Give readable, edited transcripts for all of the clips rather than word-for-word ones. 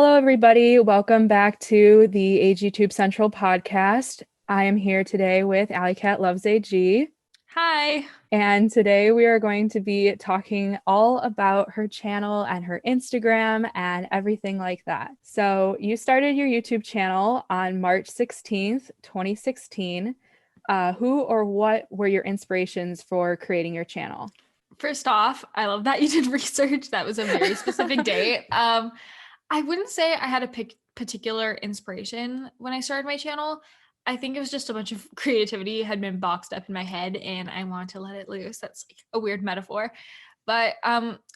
Hello, everybody. Welcome back to the AGTube Central podcast. I am here today with AllycatlovesAG. Hi. And today we are going to be talking all about her channel and her Instagram and everything like that. So you started your YouTube channel on March 16th, 2016. Who or what were your inspirations for creating your channel? First off, I love that you did research. That was a very specific date. I wouldn't say I had a particular inspiration when I started my channel. I think it was just a bunch of creativity had been boxed up in my head and I wanted to let it loose. That's like a weird metaphor. But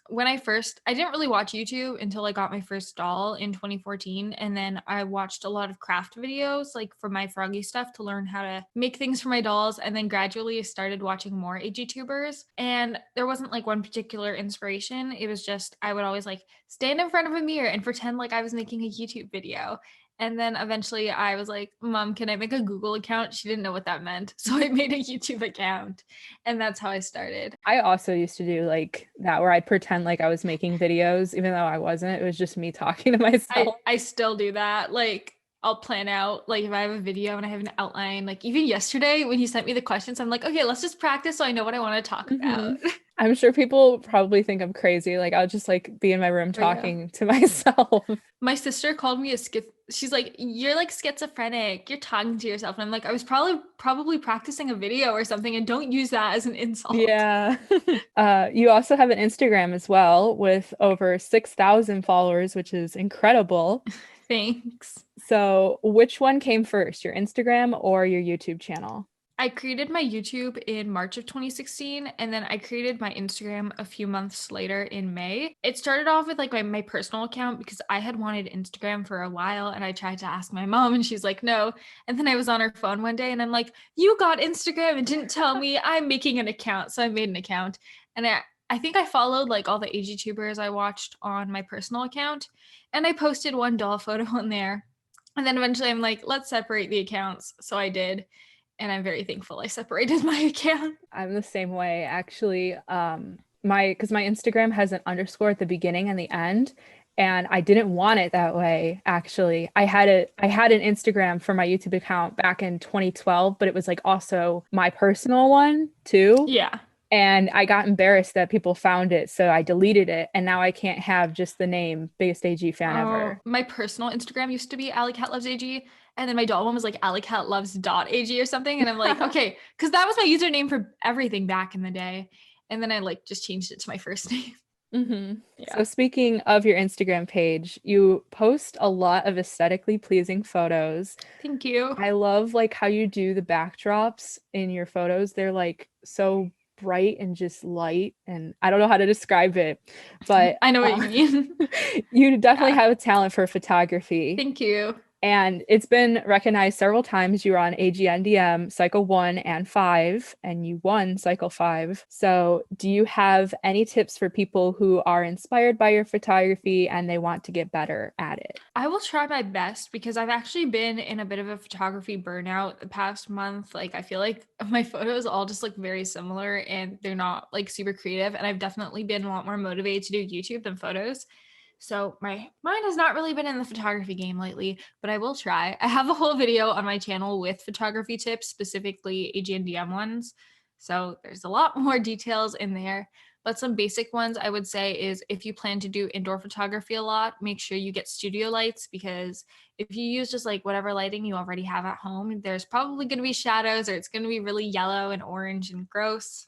when I didn't really watch YouTube until I got my first doll in 2014. And then I watched a lot of craft videos, like for my froggy stuff, to learn how to make things for my dolls. And then gradually I started watching more AGTubers. And there wasn't like one particular inspiration. It was just, I would always like stand in front of a mirror and pretend like I was making a YouTube video. And then eventually I was like, Mom, can I make a Google account? She didn't know what that meant. So I made a YouTube account. And that's how I started. I also used to do like that where I'd pretend like I was making videos, even though I wasn't. It was just me talking to myself. I still do that. Like I'll plan out, like if I have a video and I have an outline, like even yesterday when you sent me the questions, I'm like, okay, let's just practice so I know what I want to talk about. Mhm. I'm sure people probably think I'm crazy. Like I'll just like be in my room Oh yeah. talking to myself. My sister called me a she's like, you're like schizophrenic. You're talking to yourself. And I'm like, I was probably practicing a video or something, and don't use that as an insult. Yeah. You also have an Instagram as well with over 6,000 followers, which is incredible. Thanks. So, which one came first, your Instagram or your YouTube channel? I created my YouTube in March of 2016, and then I created my Instagram a few months later in May. It started off with like my personal account because I had wanted Instagram for a while and I tried to ask my mom and she's like, no. And then I was on her phone one day and I'm like, you got Instagram and didn't tell me. I'm making an account. So I made an account. And I think I followed like all the AGTubers I watched on my personal account. And I posted one doll photo on there. And then eventually I'm like, let's separate the accounts. So I did, and I'm very thankful I separated my account. I'm the same way actually. My Instagram has an underscore at the beginning and the end, and I didn't want it that way actually. I had an Instagram for my YouTube account back in 2012, but it was like also my personal one too. Yeah. And I got embarrassed that people found it, so I deleted it, and now I can't have just the name biggest AG fan Oh, ever. my personal Instagram used to be AllycatlovesAG, and then my doll one was like AllycatLoves.ag or something. And I'm like, okay, because that was my username for everything back in the day. And then I like just changed it to my first name. So Yeah. speaking of your Instagram page, you post a lot of aesthetically pleasing photos. Thank you. I love like how you do the backdrops in your photos. They're like so bright and just light, and I don't know how to describe it, but I know what you mean. you definitely Yeah. have a talent for photography. Thank you. And it's been recognized several times. You were on AGNDM Cycle 1 and 5, and you won Cycle 5. So, do you have any tips for people who are inspired by your photography and they want to get better at it? I will try my best because I've actually been in a bit of a photography burnout the past month. Like, I feel like my photos all just look very similar and they're not like super creative. And I've definitely been a lot more motivated to do YouTube than photos. So my mind has not really been in the photography game lately, but I will try. I have a whole video on my channel with photography tips, specifically AGNDM ones. So there's a lot more details in there. But some basic ones I would say is if you plan to do indoor photography a lot, make sure you get studio lights, because if you use just like whatever lighting you already have at home, there's probably going to be shadows or it's going to be really yellow and orange and gross.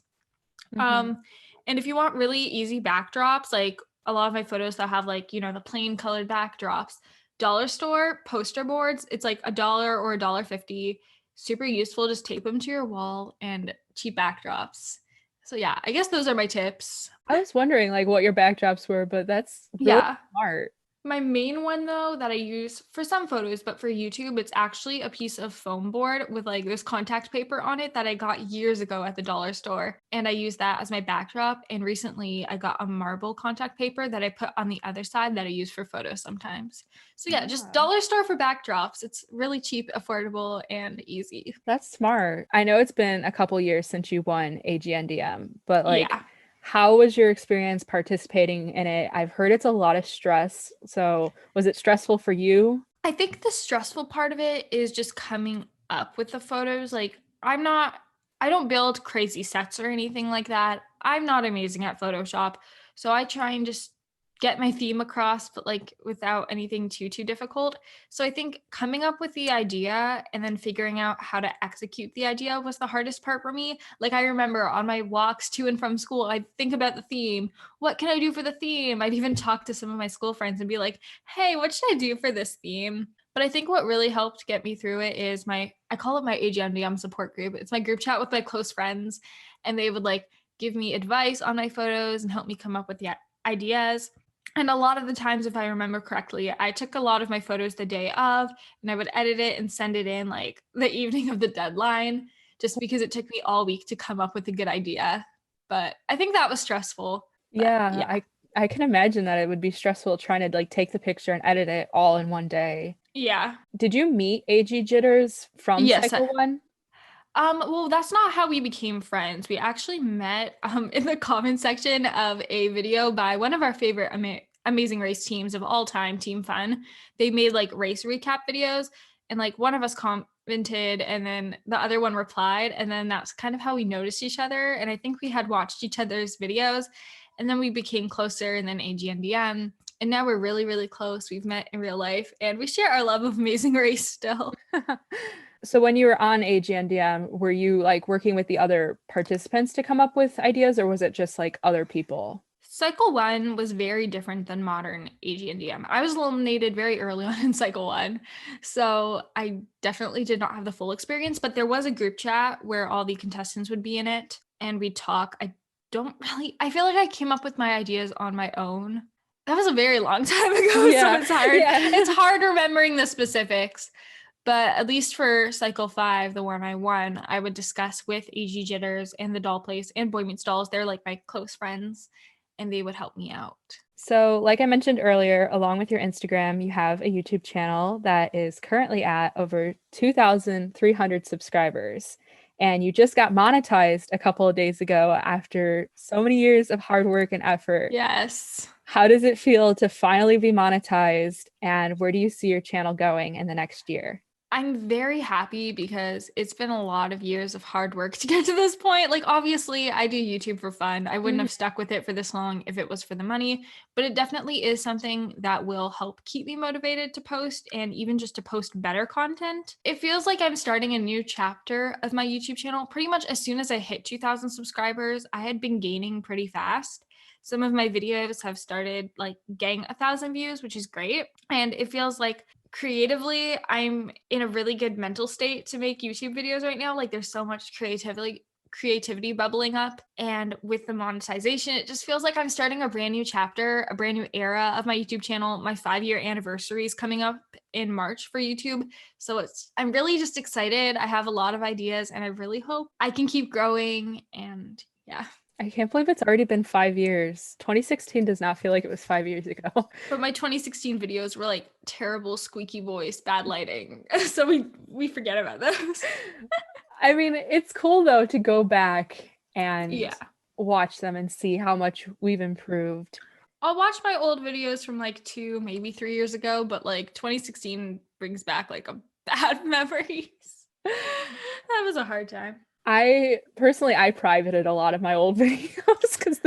Mhm. Um, and if you want really easy backdrops, like a lot of my photos that have like, the plain colored backdrops, dollar store poster boards, it's like $1 or $1.50. Super useful. Just tape them to your wall and cheap backdrops. So yeah, I guess those are my tips. I was wondering like what your backdrops were, but that's really Yeah. smart. My main one though that I use for some photos, but for YouTube, it's actually a piece of foam board with like this contact paper on it that I got years ago at the dollar store. And I use that as my backdrop. And recently I got a marble contact paper that I put on the other side that I use for photos sometimes. So yeah, just Ah, dollar store for backdrops. It's really cheap, affordable, and easy. that's smart. I know it's been a couple years since you won AGNDM, but like Yeah. How was your experience participating in it? I've heard it's a lot of stress. So, was it stressful for you? I think the stressful part of it is just coming up with the photos. Like, I don't build crazy sets or anything like that. I'm not amazing at Photoshop. So I try and just get my theme across, but like without anything too difficult. So I think coming up with the idea and then figuring out how to execute the idea was the hardest part for me. Like, I remember on my walks to and from school, I'd think about the theme. What can I do for the theme? I'd even talk to some of my school friends and be like, hey, what should I do for this theme? But I think what really helped get me through it is I call it my AGMDM support group. It's my group chat with my close friends, and they would like give me advice on my photos and help me come up with the ideas. And a lot of the times, if I remember correctly, I took a lot of my photos the day of, and I would edit it and send it in like the evening of the deadline, just because it took me all week to come up with a good idea. But I think that was stressful. But Yeah, yeah. I can imagine that it would be stressful trying to like take the picture and edit it all in one day. Yeah. Did you meet AG Jitters from Yes. Cycle One? Well, that's not how we became friends. We actually met in the comment section of a video by one of our favorite Amazing Race teams of all time, Team Fun. They made like race recap videos, and like one of us commented, and then the other one replied, and then that's kind of how we noticed each other. And I think we had watched each other's videos, and then we became closer, and then AGNDM. And now we're really close. We've met in real life, and we share our love of Amazing Race still. So when you were on AGNDM, were you like working with the other participants to come up with ideas, or was it just like other people? Cycle one was very different than modern AG&DM. I was eliminated very early on in cycle one, so I definitely did not have the full experience, but there was a group chat where all the contestants would be in it and we'd talk. I feel like I came up with my ideas on my own. That was a very long time ago, so Yeah, it's hard. It's yeah. hard remembering the specifics. But at least for cycle five, the one I won, I would discuss with AG Jitters and the doll place and Boy Meets Dolls. They're like my close friends, and they would help me out. So, like I mentioned earlier, along with your Instagram, you have a YouTube channel that is currently at over 2,300 subscribers. And you just got monetized a couple of days ago after so many years of hard work and effort. Yes. How does it feel to finally be monetized? And where do you see your channel going in the next year? I'm very happy because it's been a lot of years of hard work to get to this point. Like, obviously, I do YouTube for fun. I wouldn't Mhm. have stuck with it for this long if it was for the money, but it definitely is something that will help keep me motivated to post and even just to post better content. It feels like I'm starting a new chapter of my YouTube channel. Pretty much as soon as I hit 2,000 subscribers, I had been gaining pretty fast. Some of my videos have started like getting 1,000 views, which is great. And it feels like creatively I'm in a really good mental state to make YouTube videos right now. Like, there's so much creativity bubbling up, and with the monetization it just feels like I'm starting a brand new chapter, a brand new era of my YouTube channel. My 5-year anniversary is coming up in March for YouTube, so I'm really just excited. I have a lot of ideas and I really hope I can keep growing, and yeah. I can't believe it's already been 5 years. 2016 does not feel like it was 5 years ago. But my 2016 videos were like terrible squeaky voice, bad lighting. So we forget about those. I mean, it's cool though to go back and Yeah. watch them and see how much we've improved. I'll watch my old videos from like 2, maybe 3 years ago, but like 2016 brings back like a bad memories. That was a hard time. I personally I privated a lot of my old videos because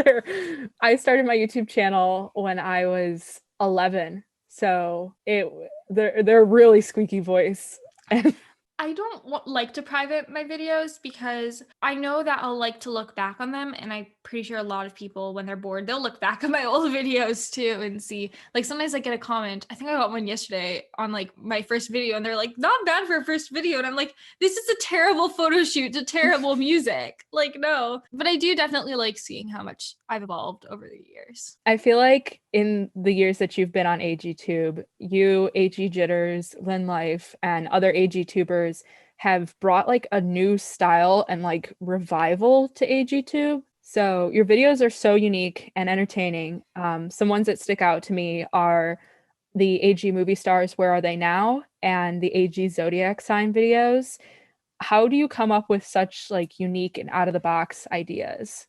I started my YouTube channel when I was 11. So they're really squeaky voice. And I don't like to private my videos because I know that I'll like to look back on them. And I'm pretty sure a lot of people, when they're bored, they'll look back at my old videos too and see. Like, sometimes I get a comment. I think I got one yesterday on like my first video, and they're like, not bad for a first video. And I'm like, this is a terrible photo shoot to terrible music. Like, no. But I do definitely like seeing how much I've evolved over the years. I feel like in the years that you've been on AGTube, you, AG Jitters, Lynn Life, and other AGTubers have brought like a new style and like revival to AGTube. So your videos are so unique and entertaining. Some ones that stick out to me are the AG movie stars, Where Are They Now? And the AG Zodiac sign videos. How do you come up with such like unique and out of the box ideas?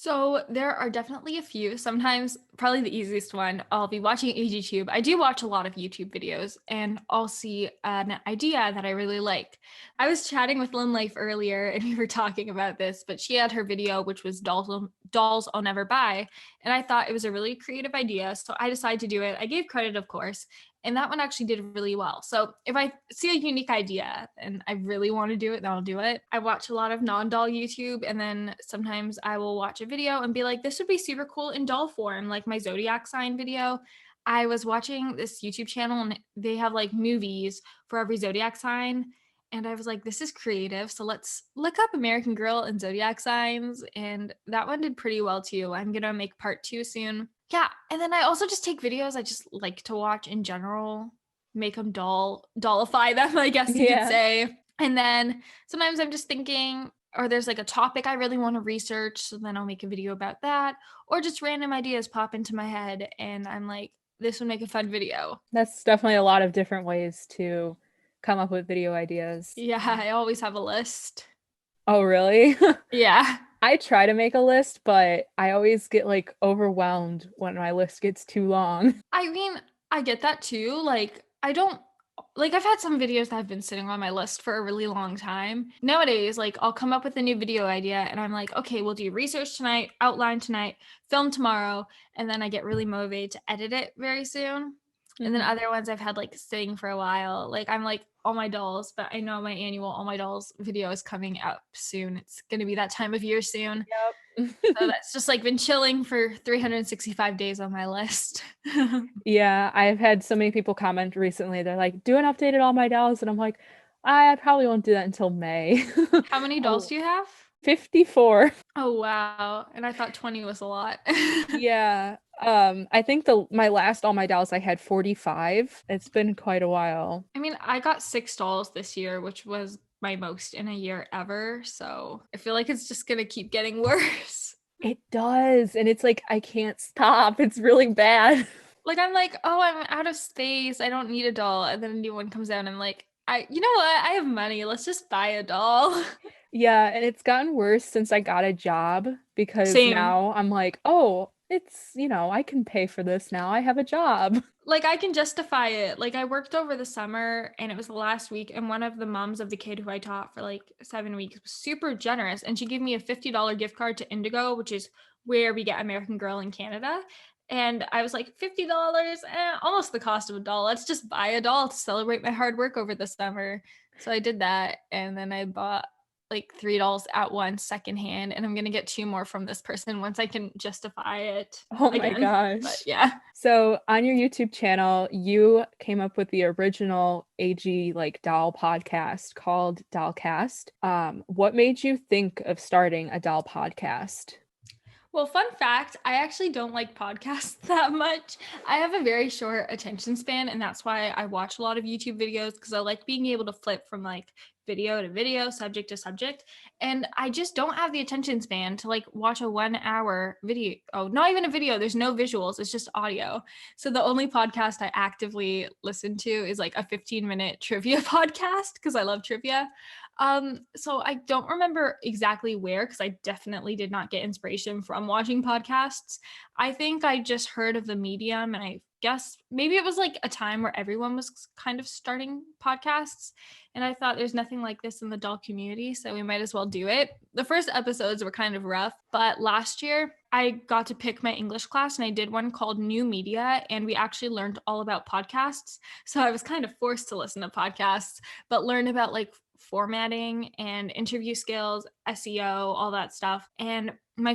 So there are definitely a few. Sometimes, probably the easiest one, I'll be watching AGTube. I do watch a lot of YouTube videos and I'll see an idea that I really like. I was chatting with Lynn Life earlier and we were talking about this, but she had her video, which was dolls I'll never buy. And I thought it was a really creative idea. So I decided to do it. I gave credit, of course. And that one actually did really well. So if I see a unique idea and I really want to do it, then I'll do it. I watch a lot of non-doll YouTube, and then sometimes I will watch a video and be like, this would be super cool in doll form, like my zodiac sign video. I was watching this YouTube channel and they have like movies for every zodiac sign. And I was like, this is creative. So let's look up American Girl and zodiac signs. And that one did pretty well too. I'm going to make part 2 soon. Yeah, and then I also just take videos I just like to watch in general, make them dollify them, I guess you could say. And then sometimes I'm just thinking, or there's like a topic I really want to research, so then I'll make a video about that, or just random ideas pop into my head and I'm like, this would make a fun video. That's definitely a lot of different ways to come up with video ideas. Yeah, I always have a list. Oh, really? Yeah. I try to make a list, but I always get like overwhelmed when my list gets too long. I mean, I get that too. Like, I don't like I've had some videos that have been sitting on my list for a really long time. Nowadays, like I'll come up with a new video idea and I'm like, okay, we'll do research tonight, outline tonight, film tomorrow, and then I get really motivated to edit it very soon. And then other ones I've had like sitting for a while. Like I'm like All My Dolls, but I know my annual All My Dolls video is coming up soon. It's going to be that time of year soon. Yep. So that's just like been chilling for 365 days on my list. Yeah, I've had so many people comment recently. They're like, do an updated All My Dolls. And I'm like, I probably won't do that until May. How many dolls do you have? 54. Oh, wow. And I thought 20 was a lot. Yeah. I think my last All My Dolls I had 45. It's been quite a while. I mean, I got 6 dolls this year, which was my most in a year ever. So I feel like it's just gonna keep getting worse. It does. And it's like, I can't stop. It's really bad. Like, I'm like, oh, I'm out of space. I don't need a doll. And then a new one comes out and I'm like, you know what? I have money. Let's just buy a doll. Yeah, and it's gotten worse since I got a job because Same. now I'm like, oh, it's, I can pay for this now. I have a job. Like, I can justify it. Like, I worked over the summer and it was the last week, and one of the moms of the kid who I taught for like 7 weeks was super generous, and she gave me a $50 gift card to Indigo, which is where we get American Girl in Canada. And I was like, $50, almost the cost of a doll. Let's just buy a doll to celebrate my hard work over the summer. So I did that, and then I bought like $3 at once secondhand, and I'm gonna get 2 more from this person once I can justify it. Oh my gosh. But yeah. So on your YouTube channel, you came up with the original AG like doll podcast called Dollcast. What made you think of starting a doll podcast? Well, fun fact, I actually don't like podcasts that much. I have a very short attention span, and that's why I watch a lot of YouTube videos, because I like being able to flip from like video to video, subject to subject. And I just don't have the attention span to like watch a 1 hour video. Oh, not even a video. There's no visuals. It's just audio. So the only podcast I actively listen to is like a 15-minute trivia podcast, because I love trivia. So I don't remember exactly where, because I definitely did not get inspiration from watching podcasts. I think I just heard of the medium, and I guess maybe it was like a time where everyone was kind of starting podcasts, and I thought there's nothing like this in the doll community, so we might as well do it. The first episodes were kind of rough, but last year I got to pick my English class, and I did one called New Media, and we actually learned all about podcasts. So I was kind of forced to listen to podcasts, but learn about like formatting and interview skills, SEO, all that stuff. And my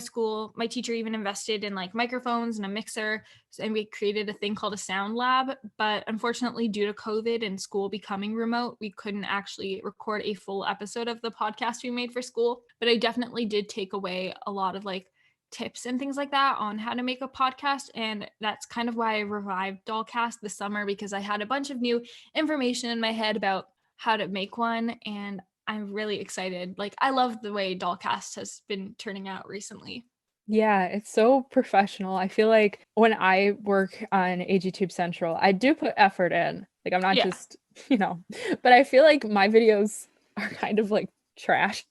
teacher even invested in like microphones and a mixer, and we created a thing called a sound lab. But unfortunately, due to COVID and school becoming remote, we couldn't actually record a full episode of the podcast we made for school. But I definitely did take away a lot of like tips and things like that on how to make a podcast, and that's kind of why I revived Dollcast this summer, because I had a bunch of new information in my head about how to make one, and I'm really excited. Like, I love the way Dollcast has been turning out recently. Yeah, it's so professional. I feel like when I work on AGTube Central, I do put effort in. Like, I'm not just, but I feel like my videos are kind of like trash.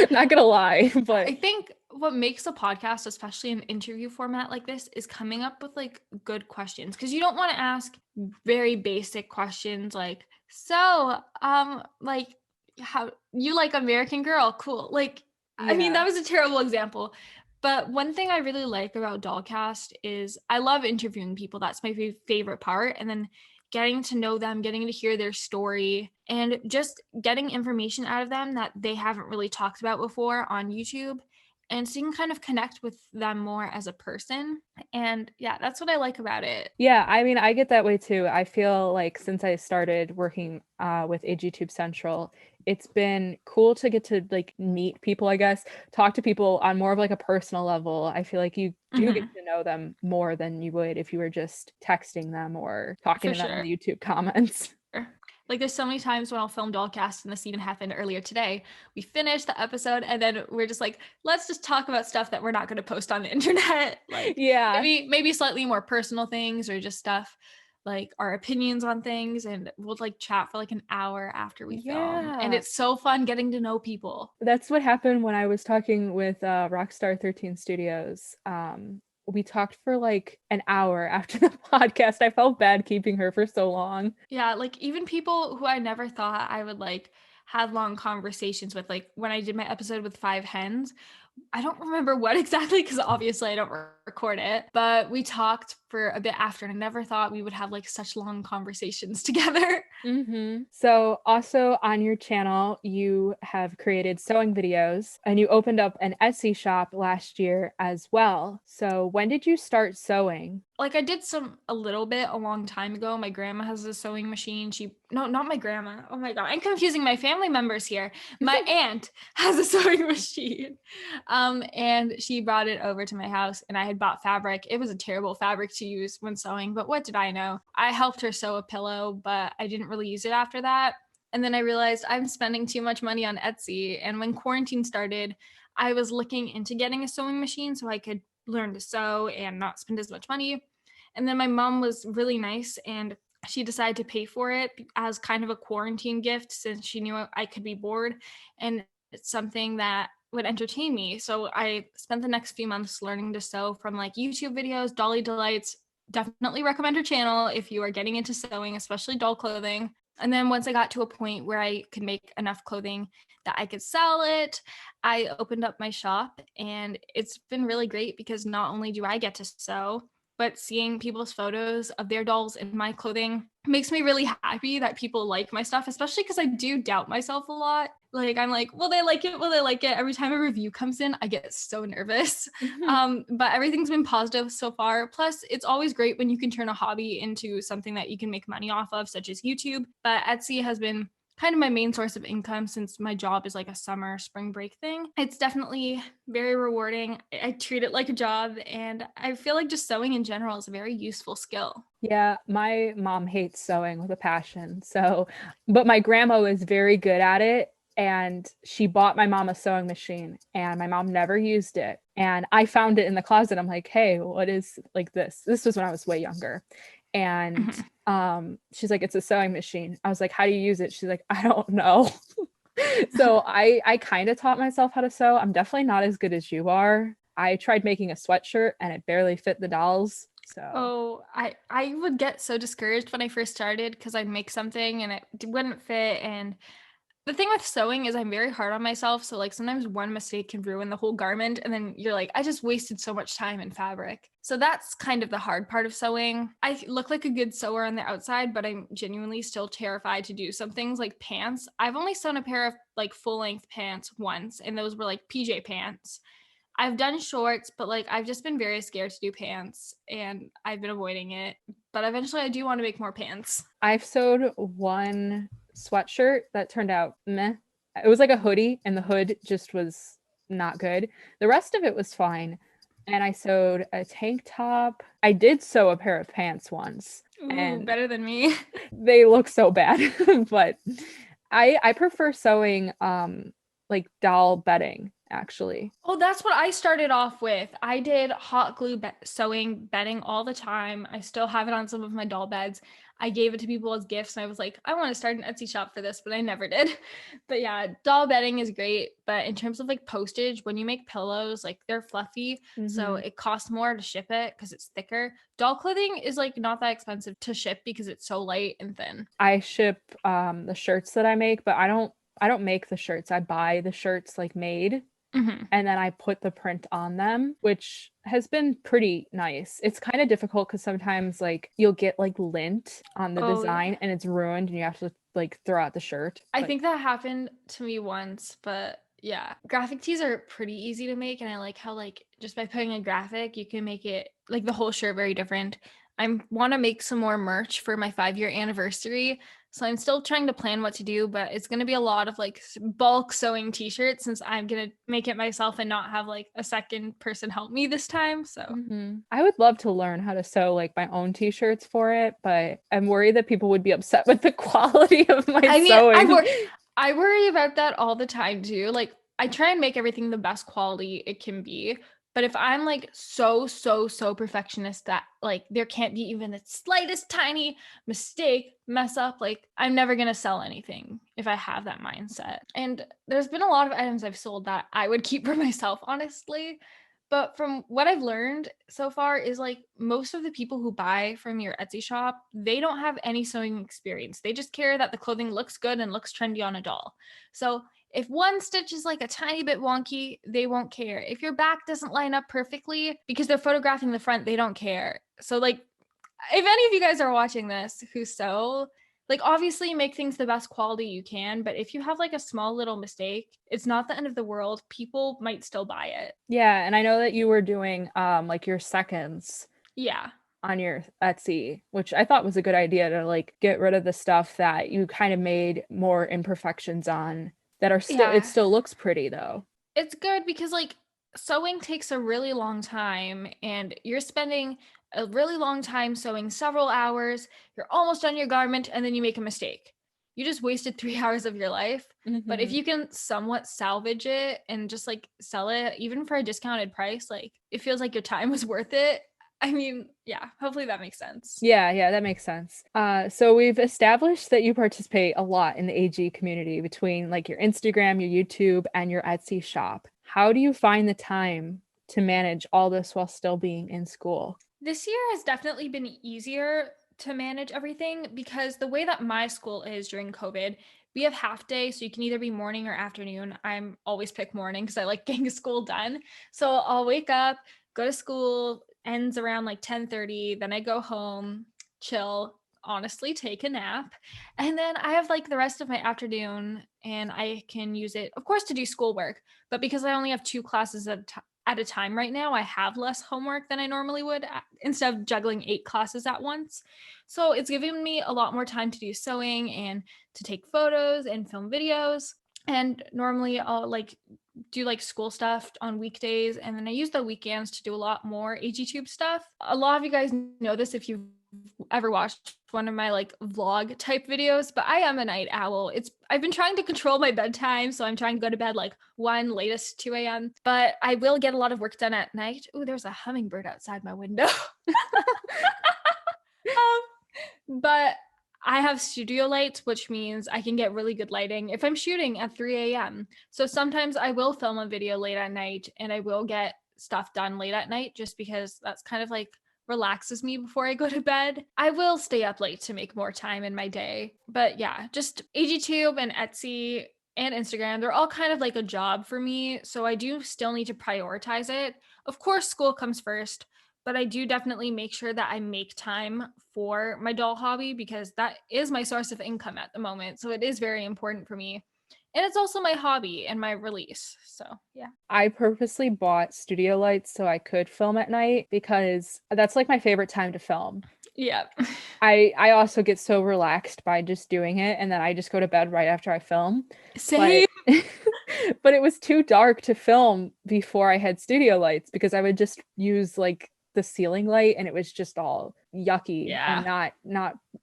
Not gonna lie, but I think what makes a podcast, especially an interview format like this, is coming up with like good questions, because you don't want to ask very basic questions like, so like, how you like American Girl, cool. Like, I mean, that Yeah. was a terrible example. But one thing I really like about Dollcast is I love interviewing people. That's my favorite part. And then getting to know them, getting to hear their story, and just getting information out of them that they haven't really talked about before on YouTube, and so you can kind of connect with them more as a person. And yeah, that's what I like about it. Yeah, I mean, I get that way too. I feel like since I started working with AGTube Central, it's been cool to get to like meet people, I guess, talk to people on more of like a personal level. I feel like you do get Hmm. to know them more than you would if you were just texting them or talking For to them in sure. the YouTube comments. Like there's so many times when I'll film Dollcast, and this even happened earlier today. We finished the episode and then we're just like, let's just talk about stuff that we're not going to post on the internet. Like Yeah. maybe slightly more personal things, or just stuff like our opinions on things, and we'll like chat for like an hour after we film. And Yeah. it's so fun getting to know people. That's what happened when I was talking with Rockstar 13 Studios. We talked for like an hour after the podcast. I felt bad keeping her for so long. Yeah, like even people who I never thought I would like have long conversations with, like when I did my episode with Five Hens, I don't remember what exactly, because obviously I don't record it, but we talked for a bit after, and I never thought we would have like such long conversations together. So, also on your channel, you have created sewing videos and you opened up an Etsy shop last year as well. So, when did you start sewing? Like I did some a little bit a long time ago. My grandma has a sewing machine. No, not my grandma. Oh my god, I'm confusing my family members here. My aunt has a sewing machine. And she brought it over to my house, and I had bought fabric. It was a terrible fabric to use when sewing, but what did I know? I helped her sew a pillow, but I didn't really use it after that. And then I realized I'm spending too much money on Etsy. And when quarantine started, I was looking into getting a sewing machine so I could learn to sew and not spend as much money. And then my mom was really nice, and she decided to pay for it as kind of a quarantine gift, since she knew I could be bored and it's something that would entertain me. So I spent the next few months learning to sew from like YouTube videos, Dolly Delights. Definitely recommend her channel if you are getting into sewing, especially doll clothing. And then once I got to a point where I could make enough clothing that I could sell it, I opened up my shop, and it's been really great because not only do I get to sew, but seeing people's photos of their dolls in my clothing makes me really happy that people like my stuff, especially because I do doubt myself a lot. Like I'm like, will they like it? Will they like it? Every time a review comes in, I get so nervous. But everything's been positive so far. Plus, it's always great when you can turn a hobby into something that you can make money off of, such as YouTube. But Etsy has been kind of my main source of income, since my job is like a summer spring break thing. It's definitely very rewarding. I treat it like a job, and I feel like just sewing in general is a very useful skill. Yeah, my mom hates sewing with a passion. So, but my grandma was very good at it. And she bought my mom a sewing machine, and my mom never used it. And I found it in the closet. I'm like, hey, what is like this? This was when I was way younger. And Mhm. she's like, it's a sewing machine. I was like, how do you use it? She's like, I don't know. So I kind of taught myself how to sew. I'm definitely not as good as you are. I tried making a sweatshirt and it barely fit the dolls. So Oh, I would get so discouraged when I first started, because I'd make something and it wouldn't fit. And the thing with sewing is I'm very hard on myself. So like sometimes one mistake can ruin the whole garment, and then you're like, I just wasted so much time in fabric. So that's kind of the hard part of sewing. I look like a good sewer on the outside, but I'm genuinely still terrified to do some things like pants. I've only sewn a pair of like full-length pants once, and those were like PJ pants. I've done shorts, but like I've just been very scared to do pants, and I've been avoiding it. But eventually I do want to make more pants. I've sewed one sweatshirt that turned out meh. It was like a hoodie and the hood just was not good. The rest of it was fine. And I sewed a tank top. I did sew a pair of pants once Ooh, and better than me. they look so bad. But I prefer sewing like doll bedding actually. Oh, that's what I started off with. I did hot glue sewing bedding all the time. I still have it on some of my doll beds. I gave it to people as gifts, and I was like, I want to start an Etsy shop for this, but I never did. But yeah, doll bedding is great. But in terms of like postage, when you make pillows, like they're fluffy, so it costs more to ship it because it's thicker. Doll clothing is like not that expensive to ship because it's so light and thin. I ship the shirts that I make, but I don't make the shirts. I buy the shirts like made Mm-hmm. and then I put the print on them, which has been pretty nice. It's kind of difficult because sometimes like you'll get like lint on the Oh yeah. design and it's ruined and you have to like throw out the shirt. I But think that happened to me once, but yeah, graphic tees are pretty easy to make, and I like how like just by putting a graphic, you can make it like the whole shirt very different. I want to make some more merch for my 5-year anniversary, so I'm still trying to plan what to do, but it's gonna be a lot of like bulk sewing t-shirts since I'm gonna make it myself and not have like a second person help me this time. So I would love to learn how to sew like my own t-shirts for it, but I'm worried that people would be upset with the quality of my I mean, sewing. I worry about that all the time too. Like I try and make everything the best quality it can be. But if I'm like so perfectionist that like there can't be even the slightest tiny mistake, mess up, like I'm never gonna sell anything if I have that mindset. And there's been a lot of items I've sold that I would keep for myself, honestly. But from what I've learned so far is like most of the people who buy from your Etsy shop, they don't have any sewing experience. They just care that the clothing looks good and looks trendy on a doll. So if one stitch is like a tiny bit wonky, they won't care. If your back doesn't line up perfectly because they're photographing the front, they don't care. So like if any of you guys are watching this who sew, like obviously make things the best quality you can, but if you have like a small little mistake, it's not the end of the world. People might still buy it. Yeah, and I know that you were doing like your seconds Yeah. on your Etsy, which I thought was a good idea to like get rid of the stuff that you kind of made more imperfections on that are still it Yeah. still looks pretty though. It's good because like sewing takes a really long time and you're spending a really long time sewing several hours. You're almost done your garment and then you make a mistake. You just wasted 3 hours of your life. But if Mhm. you can somewhat salvage it and just like sell it, even for a discounted price, like it feels like your time was worth it. I mean, yeah, hopefully that makes sense. Yeah, that makes sense. So we've established that you participate a lot in the AG community between like your Instagram, your YouTube, and your Etsy shop. How do you find the time to manage all this while still being in school? This year has definitely been easier to manage everything because the way that my school is during COVID, we have half day, so you can either be morning or afternoon. I'm always pick morning because I like getting school done. So I'll wake up, go to school, ends around like 10:30, then I go home, chill, honestly take a nap, and then I have like the rest of my afternoon and I can use it, of course, to do schoolwork. But because I only have 2 classes at a time right now, I have less homework than I normally would instead of juggling 8 classes at once. So it's given me a lot more time to do sewing and to take photos and film videos. And normally I'll like do like school stuff on weekdays, and then I use the weekends to do a lot more AGTube stuff. A lot of you guys know this if you've ever watched one of my like vlog type videos, but I am a night owl. I've been trying to control my bedtime, so I'm trying to go to bed like 1, latest 2 a.m. But I will get a lot of work done at night. Oh, there's a hummingbird outside my window. But I have studio lights, which means I can get really good lighting if I'm shooting at 3 a.m. So sometimes I will film a video late at night and I will get stuff done late at night just because that's kind of like relaxes me before I go to bed. I will stay up late to make more time in my day. But yeah, just AGTube and Etsy and Instagram, they're all kind of like a job for me. So I do still need to prioritize it. Of course, school comes first, but I do definitely make sure that I make time for my doll hobby because that is my source of income at the moment. So it is very important for me. And it's also my hobby and my release. So, yeah. I purposely bought studio lights so I could film at night because that's like my favorite time to film. Yeah. I also get so relaxed by just doing it and then I just go to bed right after I film. But Same. but it was too dark to film before I had studio lights because I would just use like the ceiling light and it was just all yucky and Yeah.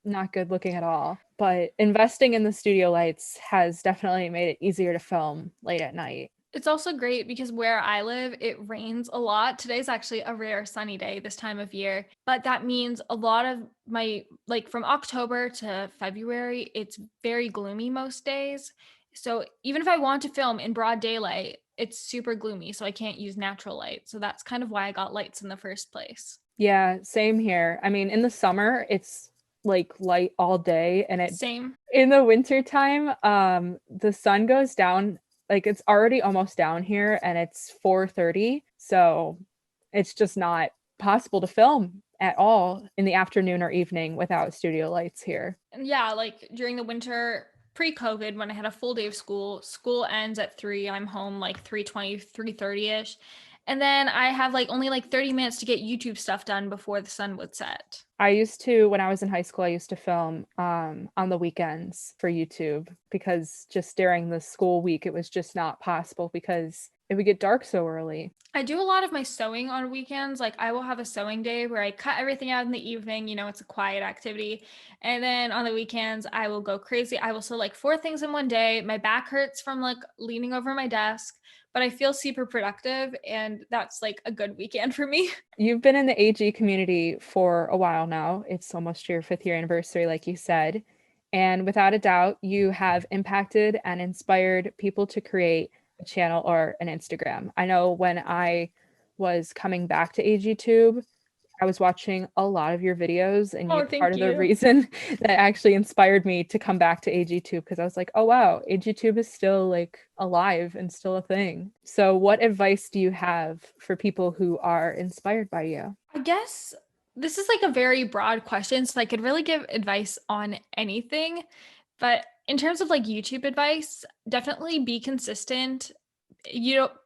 not good looking at all. But investing in the studio lights has definitely made it easier to film late at night. It's also great because where I live, it rains a lot. Today's actually a rare sunny day this time of year, but that means a lot of my, like from October to February, it's very gloomy most days. So even if I want to film in broad daylight, it's super gloomy, so I can't use natural light. So that's kind of why I got lights in the first place. Yeah, same here. I mean, in the summer, it's like light all day, and it Same. in the winter time, the sun goes down, like it's already almost down here and it's 4:30. So it's just not possible to film at all in the afternoon or evening without studio lights here. And yeah, like during the winter pre-COVID, when I had a full day of school, school ends at 3. I'm home like 3:20, 3:30ish. And then I have like only like 30 minutes to get YouTube stuff done before the sun would set. I used to, when I was in high school, I used to film on the weekends for YouTube because just during the school week, it was just not possible because it would get dark so early. I do a lot of my sewing on weekends. Like I will have a sewing day where I cut everything out in the evening, it's a quiet activity. And then on the weekends, I will go crazy. I will sew like 4 things in one day. My back hurts from like leaning over my desk, but I feel super productive and that's like a good weekend for me. You've been in the AG community for a while now. It's almost your 5th year anniversary, like you said. And without a doubt, you have impacted and inspired people to create a channel or an Instagram. I know when I was coming back to AGTube, I was watching a lot of your videos, and Oh, you're part thank of the you. reason that actually inspired me to come back to AGTube because I was like, oh wow, AGTube is still like alive and still a thing. So, what advice do you have for people who are inspired by you? I guess this is like a very broad question, so I could really give advice on anything. But in terms of like YouTube advice, definitely be consistent.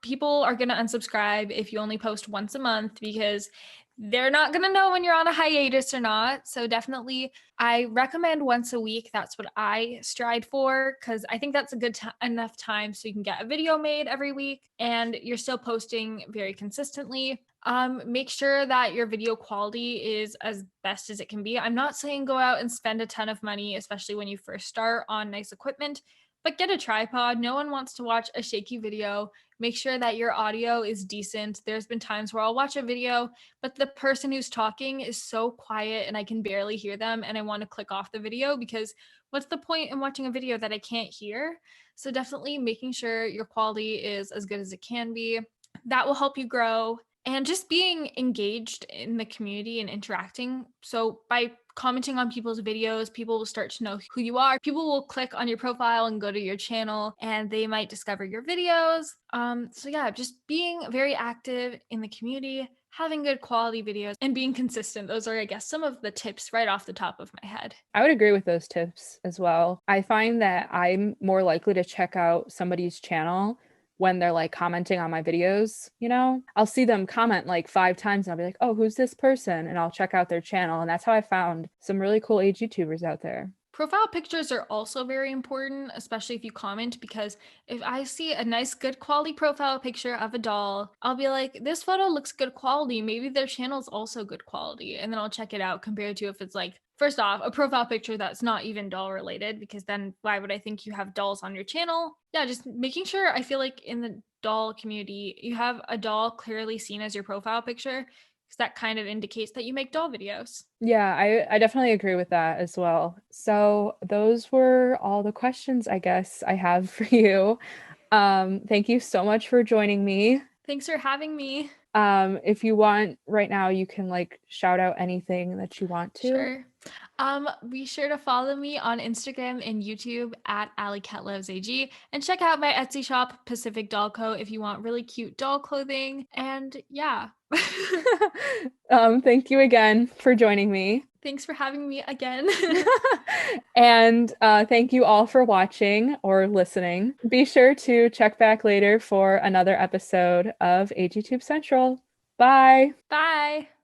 People are going to unsubscribe if you only post once a month because they're not going to know when you're on a hiatus or not. So definitely, I recommend once a week. That's what I strive for because I think that's a good enough time so you can get a video made every week and you're still posting very consistently. Make sure that your video quality is as best as it can be. I'm not saying go out and spend a ton of money, especially when you first start on nice equipment, but get a tripod. No one wants to watch a shaky video. Make sure that your audio is decent. There's been times where I'll watch a video, but the person who's talking is so quiet and I can barely hear them and I want to click off the video because what's the point in watching a video that I can't hear? So definitely making sure your quality is as good as it can be. That will help you grow and just being engaged in the community and interacting. So by commenting on people's videos, people will start to know who you are. People will click on your profile and go to your channel and they might discover your videos. So yeah, just being very active in the community, having good quality videos and being consistent. Those are, I guess, some of the tips right off the top of my head. I would agree with those tips as well. I find that I'm more likely to check out somebody's channel when they're like commenting on my videos, I'll see them comment like 5 times and I'll be like, oh, who's this person? And I'll check out their channel. And that's how I found some really cool age YouTubers out there. Profile pictures are also very important, especially if you comment, because if I see a nice, good quality profile picture of a doll, I'll be like, this photo looks good quality. Maybe their channel is also good quality. And then I'll check it out compared to if it's like, first off, a profile picture that's not even doll related, because then why would I think you have dolls on your channel? Yeah, just making sure I feel like in the doll community, you have a doll clearly seen as your profile picture because that kind of indicates that you make doll videos. Yeah, I definitely agree with that as well. So those were all the questions I guess I have for you. Thank you so much for joining me. Thanks for having me. If you want right now, you can like shout out anything that you want to. Sure. Be sure to follow me on Instagram and YouTube at AllycatlovesAG and check out my Etsy shop, Pacific Doll Co. if you want really cute doll clothing. And yeah. Thank you again for joining me. Thanks for having me again. And thank you all for watching or listening. Be sure to check back later for another episode of AGTube Central. Bye. Bye.